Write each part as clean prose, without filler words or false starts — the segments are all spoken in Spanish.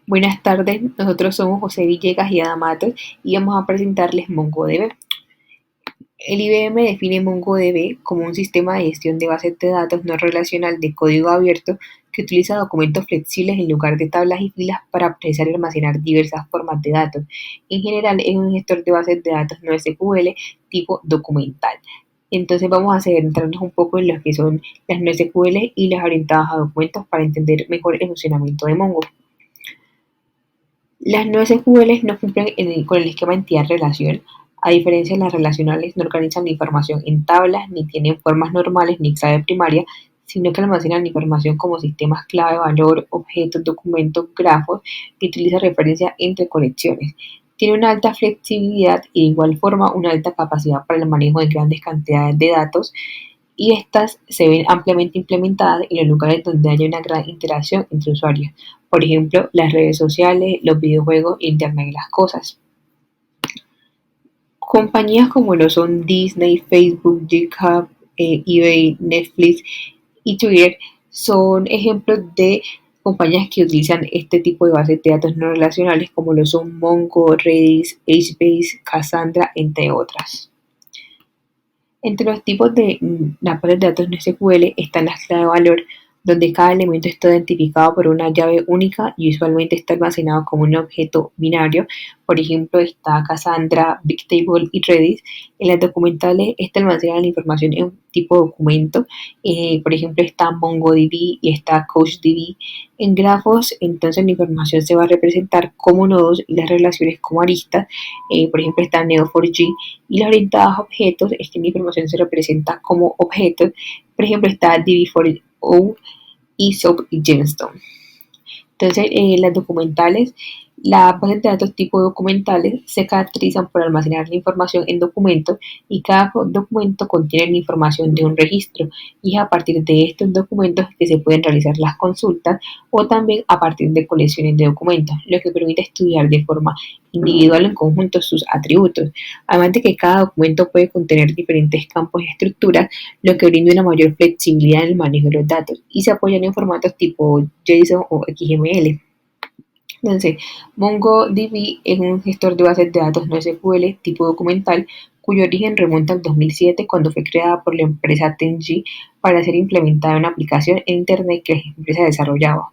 Buenas tardes, nosotros somos José Villegas y Ada Matos y vamos a presentarles MongoDB. El IBM define MongoDB como un sistema de gestión de bases de datos no relacional de código abierto que utiliza documentos flexibles en lugar de tablas y filas para procesar y almacenar diversas formas de datos. En general, es un gestor de bases de datos no SQL tipo documental. Entonces vamos a centrarnos un poco en lo que son las no SQL y las orientadas a documentos para entender mejor el funcionamiento de Mongo. Las no SQL no cumplen con el esquema entidad-relación. A diferencia de las relacionales, no organizan la información en tablas, ni tienen formas normales ni clave primaria, sino que almacenan información como sistemas clave, valor, objetos, documentos, grafos, que utiliza referencia entre colecciones. Tiene una alta flexibilidad y de igual forma una alta capacidad para el manejo de grandes cantidades de datos, y estas se ven ampliamente implementadas en los lugares donde haya una gran interacción entre usuarios, por ejemplo, las redes sociales, los videojuegos e Internet de las cosas. Compañías como lo son Disney, Facebook, GitHub, eBay, Netflix y Twitter son ejemplos de compañías que utilizan este tipo de bases de datos no relacionales como lo son Mongo, Redis, HBase, Cassandra, entre otras. Entre los tipos de las bases de datos no SQL están las claves de valor, donde cada elemento está identificado por una llave única y usualmente está almacenado como un objeto binario. Por ejemplo, está Cassandra, Bigtable y Redis. En las documentales, esta almacena la información en tipo documento. Por ejemplo, está MongoDB y está CouchDB. En grafos, entonces la información se va a representar como nodos y las relaciones como aristas. Por ejemplo, está Neo4j. Y las orientadas a objetos es que la información se representa como objetos. Por ejemplo, está DB4O y SOAP y Gemstone. Entonces, las documentales, las bases de datos tipo documentales se caracterizan por almacenar la información en documentos, y cada documento contiene la información de un registro, y es a partir de estos documentos que se pueden realizar las consultas o también a partir de colecciones de documentos, lo que permite estudiar de forma individual o en conjunto sus atributos. Además de que cada documento puede contener diferentes campos y estructuras, lo que brinda una mayor flexibilidad en el manejo de los datos y se apoyan en formatos tipo JSON o XML. Entonces, MongoDB es un gestor de bases de datos no SQL tipo documental, cuyo origen remonta al 2007 cuando fue creada por la empresa Tenji para ser implementada en una aplicación en Internet que la empresa desarrollaba.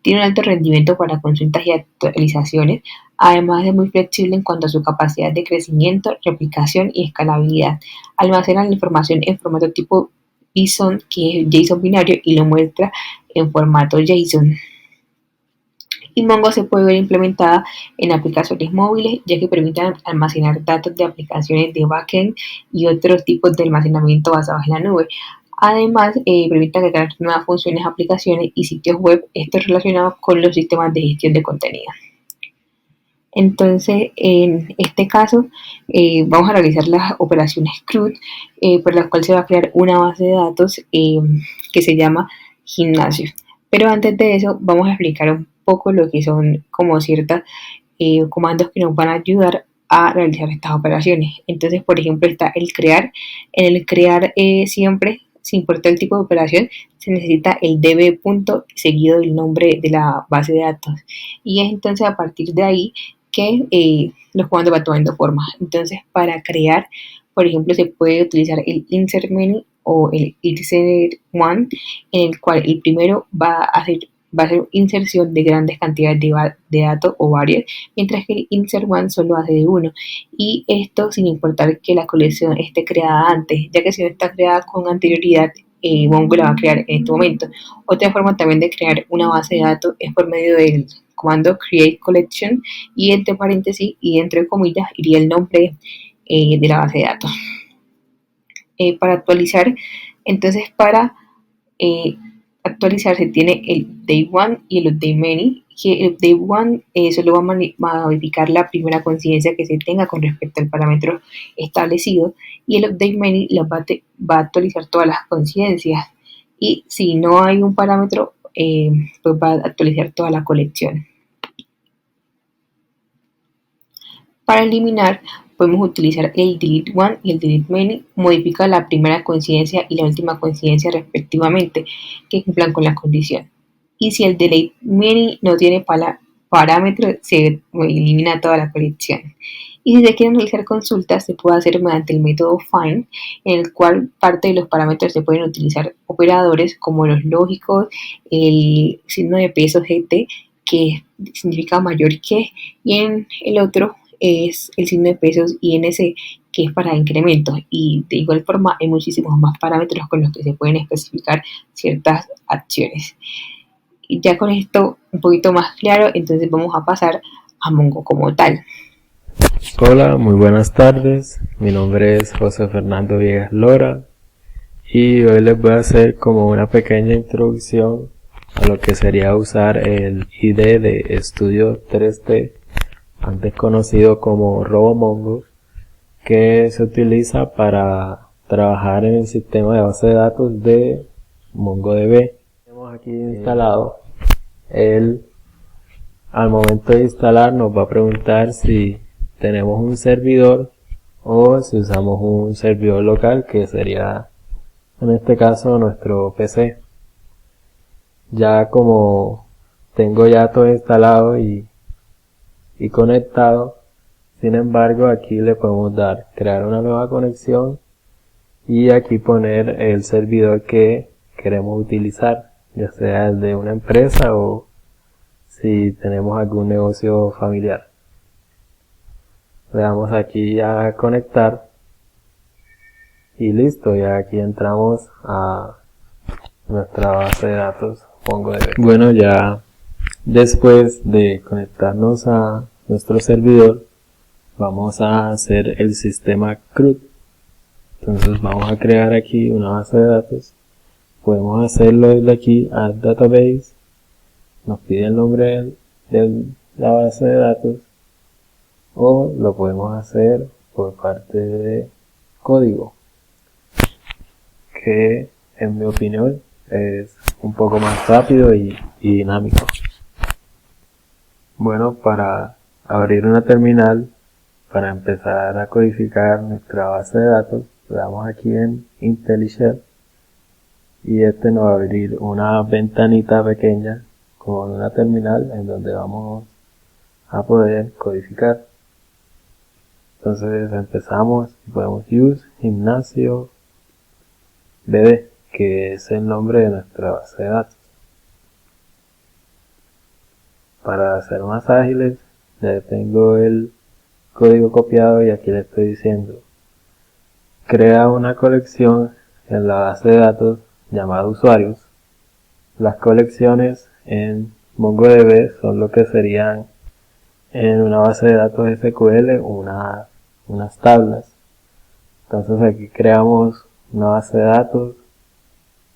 Tiene un alto rendimiento para consultas y actualizaciones, además de muy flexible en cuanto a su capacidad de crecimiento, replicación y escalabilidad. Almacena la información en formato tipo JSON, que es JSON binario, y lo muestra en formato JSON. Y Mongo se puede ver implementada en aplicaciones móviles, ya que permiten almacenar datos de aplicaciones de backend y otros tipos de almacenamiento basados en la nube. Además, permite agregar nuevas funciones, aplicaciones y sitios web, esto relacionado con los sistemas de gestión de contenido. Entonces, en este caso, vamos a realizar las operaciones CRUD, por las cuales se va a crear una base de datos que se llama gimnasio. Pero antes de eso, vamos a explicar un poco lo que son como ciertos comandos que nos van a ayudar a realizar estas operaciones. Entonces, por ejemplo, está el crear. En el crear siempre, sin importar el tipo de operación, se necesita el db punto seguido del nombre de la base de datos. Y es entonces a partir de ahí que los comandos van tomando forma. Entonces, para crear, por ejemplo, se puede utilizar el insert many o el insert one, en el cual el primero va a hacer inserción de grandes cantidades de datos o varios, mientras que el insert one solo hace de uno. Y esto sin importar que la colección esté creada antes, ya que si no está creada con anterioridad, Mongo la va a crear en este momento. Otra forma también de crear una base de datos es por medio del comando create collection, y entre paréntesis y entre comillas iría el nombre de la base de datos. Para actualizar, entonces para actualizar se tiene el update one y el update many, que el update one solo va a modificar la primera coincidencia que se tenga con respecto al parámetro establecido, y el update many va a actualizar todas las coincidencias, y si no hay un parámetro, pues va a actualizar toda la colección. Para eliminar, podemos utilizar el delete one y el delete many, modifica la primera coincidencia y la última coincidencia respectivamente, que cumplan con la condición. Y si el delete many no tiene parámetro se elimina toda la colección. Y si se quieren realizar consultas, se puede hacer mediante el método FIND, en el cual parte de los parámetros se pueden utilizar operadores como los lógicos, el signo de peso GT, que significa mayor que, y en el otro es el signo de pesos INC, que es para incrementos. Y de igual forma hay muchísimos más parámetros con los que se pueden especificar ciertas acciones. Y ya con esto un poquito más claro, entonces vamos a pasar a Mongo como tal. Hola, muy buenas tardes. Mi nombre es José Fernando Viegas Lora y hoy les voy a hacer como una pequeña introducción a lo que sería usar el IDE de Studio 3D, antes conocido como RoboMongo, que se utiliza para trabajar en el sistema de base de datos de MongoDB. Tenemos aquí instalado. Él, al momento de instalar, nos va a preguntar si tenemos un servidor o si usamos un servidor local, que sería en este caso nuestro PC. Ya como tengo ya todo instalado y conectado, sin embargo aquí le podemos dar crear una nueva conexión y aquí poner el servidor que queremos utilizar, ya sea el de una empresa o si tenemos algún negocio familiar. Le damos aquí a conectar y listo, ya aquí entramos a nuestra base de datos MongoDB. Bueno, ya después de conectarnos a nuestro servidor, vamos a hacer el sistema CRUD. Entonces vamos a crear aquí una base de datos. Podemos hacerlo desde aquí, Add Database. Nos pide el nombre de la base de datos. O lo podemos hacer por parte de código, que en mi opinión es un poco más rápido y dinámico. Bueno, para abrir una terminal, para empezar a codificar nuestra base de datos, le damos aquí en IntelliShell y este nos va a abrir una ventanita pequeña con una terminal en donde vamos a poder codificar. Entonces empezamos y podemos use gimnasio BD, que es el nombre de nuestra base de datos. Para ser más ágiles, ya tengo el código copiado y aquí le estoy diciendo crea una colección en la base de datos llamada usuarios. Las colecciones en MongoDB son lo que serían en una base de datos SQL unas tablas. Entonces aquí creamos una base de datos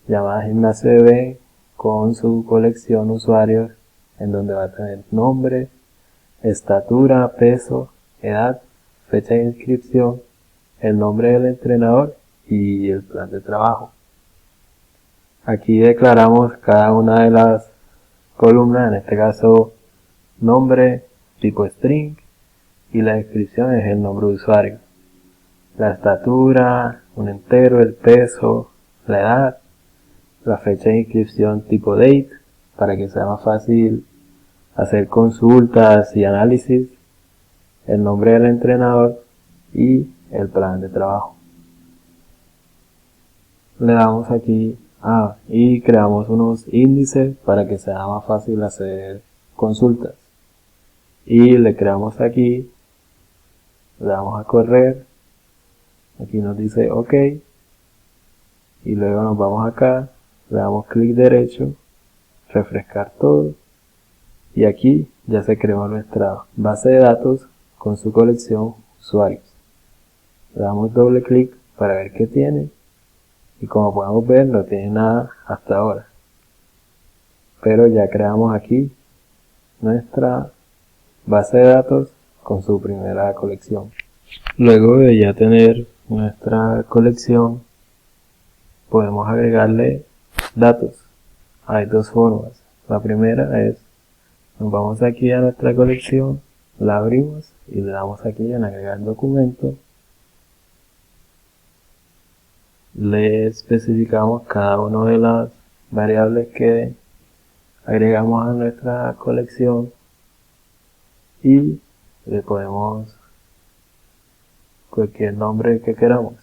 llamada GimnasioDB con su colección usuarios, en donde va a tener nombre, estatura, peso, edad, fecha de inscripción, el nombre del entrenador y el plan de trabajo. Aquí declaramos cada una de las columnas, en este caso nombre, tipo string, y la descripción es el nombre de usuario. La estatura, un entero, el peso, la edad, la fecha de inscripción tipo date, para que sea más fácil hacer consultas y análisis, el nombre del entrenador y el plan de trabajo. Le damos aquí y creamos unos índices para que sea más fácil hacer consultas. Y le creamos aquí, le damos a correr, aquí nos dice OK, y luego nos vamos acá, le damos clic derecho, refrescar todo, y aquí ya se creó nuestra base de datos con su colección usuarios. Le damos doble clic para ver qué tiene, y como podemos ver no tiene nada hasta ahora, pero ya creamos aquí nuestra base de datos con su primera colección. Luego de ya tener nuestra colección, podemos agregarle datos. Hay dos formas. La primera es, nos vamos aquí a nuestra colección, la abrimos y le damos aquí en agregar documento. Le especificamos cada una de las variables que agregamos a nuestra colección y le ponemos cualquier nombre que queramos.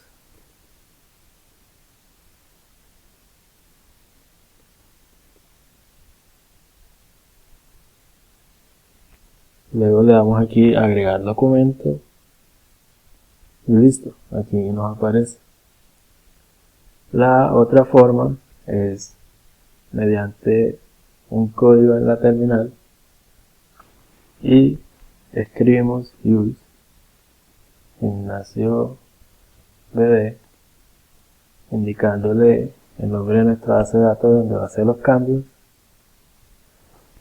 Luego le damos aquí agregar documento y listo, aquí nos aparece. La otra forma es mediante un código en la terminal y escribimos use Ignacio BD, indicándole el nombre de nuestra base de datos donde va a hacer los cambios,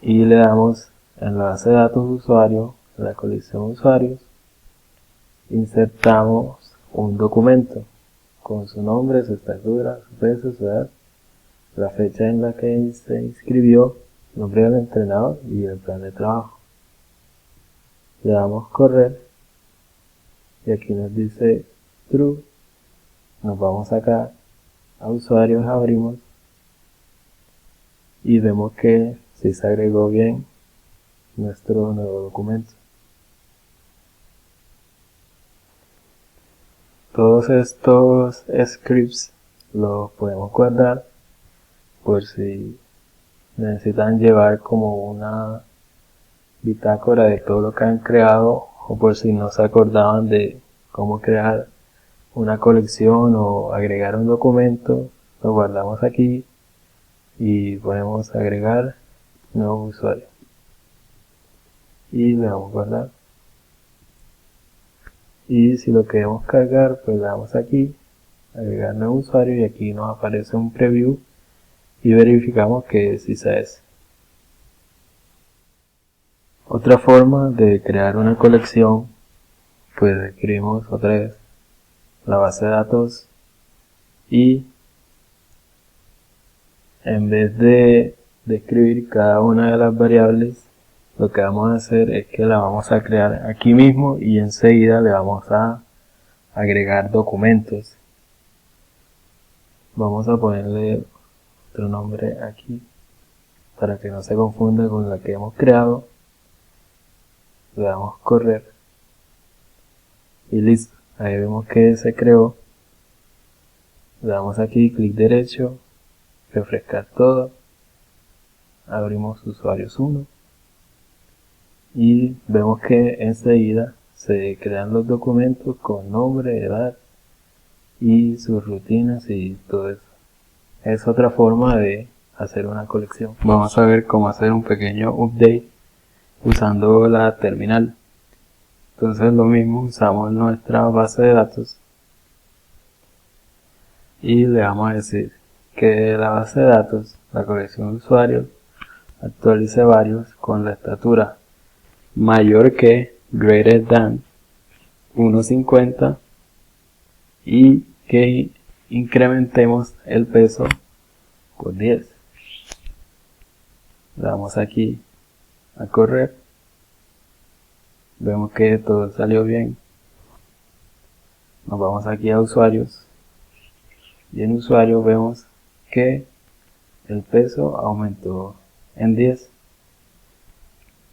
y le damos en la base de datos de usuario, en la colección usuarios, insertamos un documento con su nombre, su estatura, su peso, su edad, la fecha en la que se inscribió, el nombre del entrenador y el plan de trabajo. Le damos correr y aquí nos dice true. Nos vamos acá a usuarios, abrimos y vemos que sí se agregó bien nuestro nuevo documento. Todos estos scripts los podemos guardar por si necesitan llevar como una bitácora de todo lo que han creado, o por si no se acordaban de cómo crear una colección o agregar un documento. Lo guardamos aquí y ponemos agregar nuevo usuario y le damos guardar. Y si lo queremos cargar, pues le damos aquí agregar nuevo usuario y aquí nos aparece un preview y verificamos que sí se es. Otra forma de crear una colección, pues escribimos otra vez la base de datos y en vez de escribir cada una de las variables, lo que vamos a hacer es que la vamos a crear aquí mismo y enseguida le vamos a agregar documentos. Vamos a ponerle otro nombre aquí para que no se confunda con la que hemos creado. Le damos correr y listo, ahí vemos que se creó. Le damos aquí clic derecho, refrescar todo, abrimos usuarios 1 y vemos que enseguida se crean los documentos con nombre, edad y sus rutinas y todo eso. Es otra forma de hacer una colección. Vamos a ver cómo hacer un pequeño update usando la terminal. Entonces lo mismo, usamos nuestra base de datos y le vamos a decir que la base de datos, la colección de usuarios, actualice varios con la estatura mayor que, greater than 1.50 y que incrementemos el peso por 10. Le damos aquí a correr, vemos que todo salió bien. Nos vamos aquí a usuarios y en usuarios vemos que el peso aumentó en 10.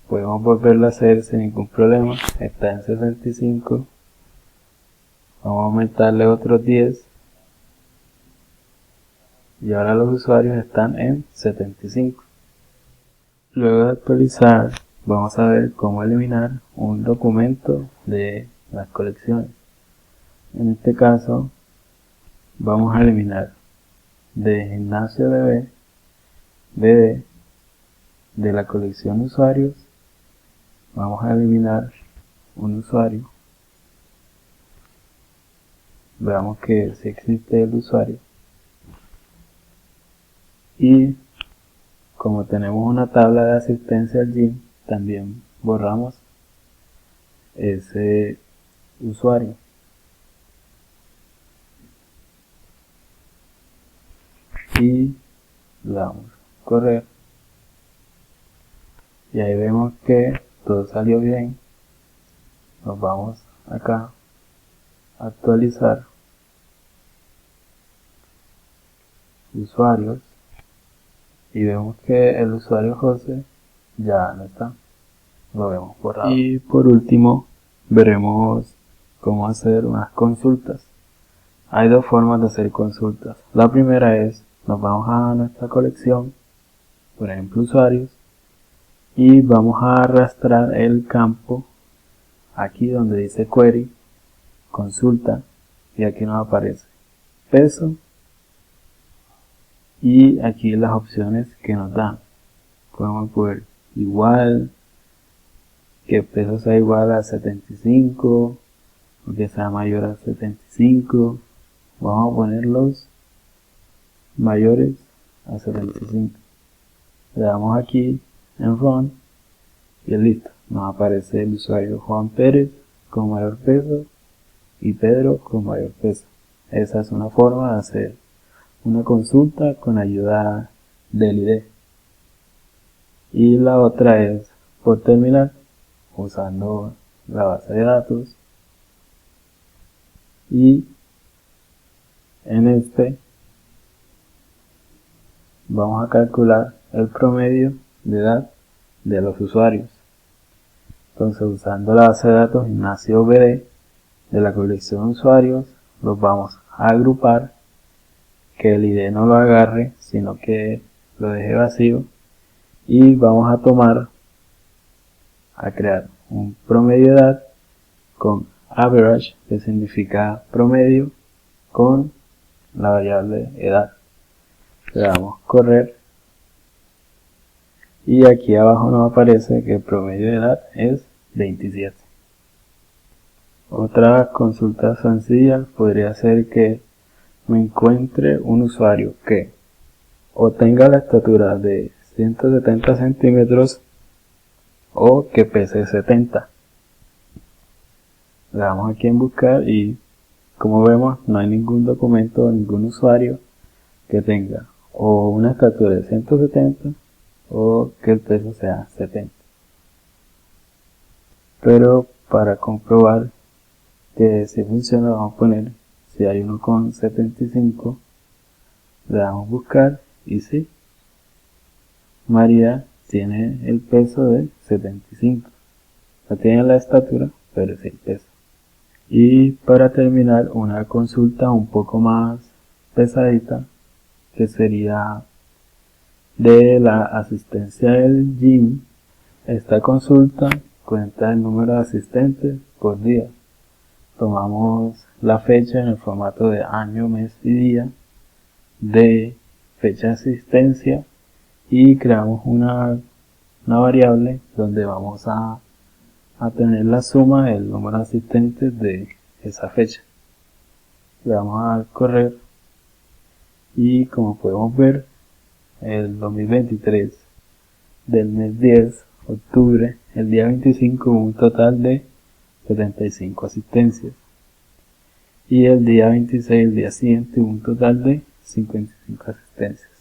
Podemos volverlo a hacer sin ningún problema. Está en 65. Vamos a aumentarle otros 10 y ahora los usuarios están en 75. Luego de actualizar, vamos a ver cómo eliminar un documento de las colecciones. En este caso, vamos a eliminar de Ignacio BD de la colección usuarios. Vamos a eliminar un usuario. Veamos que si existe el usuario. Y como tenemos una tabla de asistencia al gym, también borramos ese usuario. Y le damos correr. Y ahí vemos que todo salió bien. Nos vamos acá a actualizar usuarios y vemos que el usuario José ya no está. lo vemos borrado. Y por último, veremos cómo hacer unas consultas. Hay dos formas de hacer consultas. La primera es, nos vamos a nuestra colección, por ejemplo usuarios, y vamos a arrastrar el campo aquí donde dice query, consulta, y aquí nos aparece peso, y aquí las opciones que nos dan. Podemos poner igual, que el peso sea igual a 75, o que sea mayor a 75. Vamos a poner los mayores a 75. Le damos aquí en Run y listo. Nos aparece el usuario Juan Pérez con mayor peso y Pedro con mayor peso. Esa es una forma de hacer una consulta con ayuda del ID. Y la otra es por terminal, usando la base de datos, y en este vamos a calcular el promedio de edad de los usuarios. Entonces, usando la base de datos Ignacio BD de la colección de usuarios, los vamos a agrupar, que el ID no lo agarre, sino que lo deje vacío, y vamos a crear un promedio de edad con average, que significa promedio, con la variable edad. Le damos correr y aquí abajo nos aparece que el promedio de edad es 27. Otra consulta sencilla podría ser que me encuentre un usuario que o tenga la estatura de 170 centímetros o que pese 70. Le damos aquí en buscar y como vemos no hay ningún documento o ningún usuario que tenga o una estatura de 170 o que el peso sea 70. Pero para comprobar que si funciona, vamos a poner si hay uno con 75, le damos buscar y sí, María tiene el peso de 75. No tiene la estatura, pero sí el peso. Y para terminar, una consulta un poco más pesadita, que sería de la asistencia del gym. Esta consulta cuenta el número de asistentes por día. Tomamos la fecha en el formato de año, mes y día, de fecha de asistencia, y creamos una variable donde vamos a tener la suma del número de asistentes de esa fecha. Le vamos a dar correr y como podemos ver, el 2023 del mes 10, octubre, el día 25 hubo un total de 75 asistencias. Y el día 26, el día siguiente, hubo un total de 55 asistencias.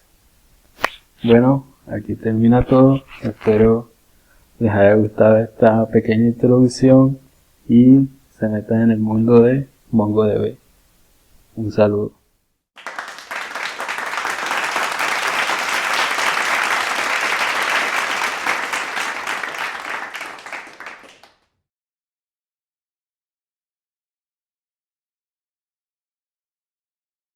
Bueno, aquí termina todo. Espero les haya gustado esta pequeña introducción y se metan en el mundo de MongoDB. Un saludo.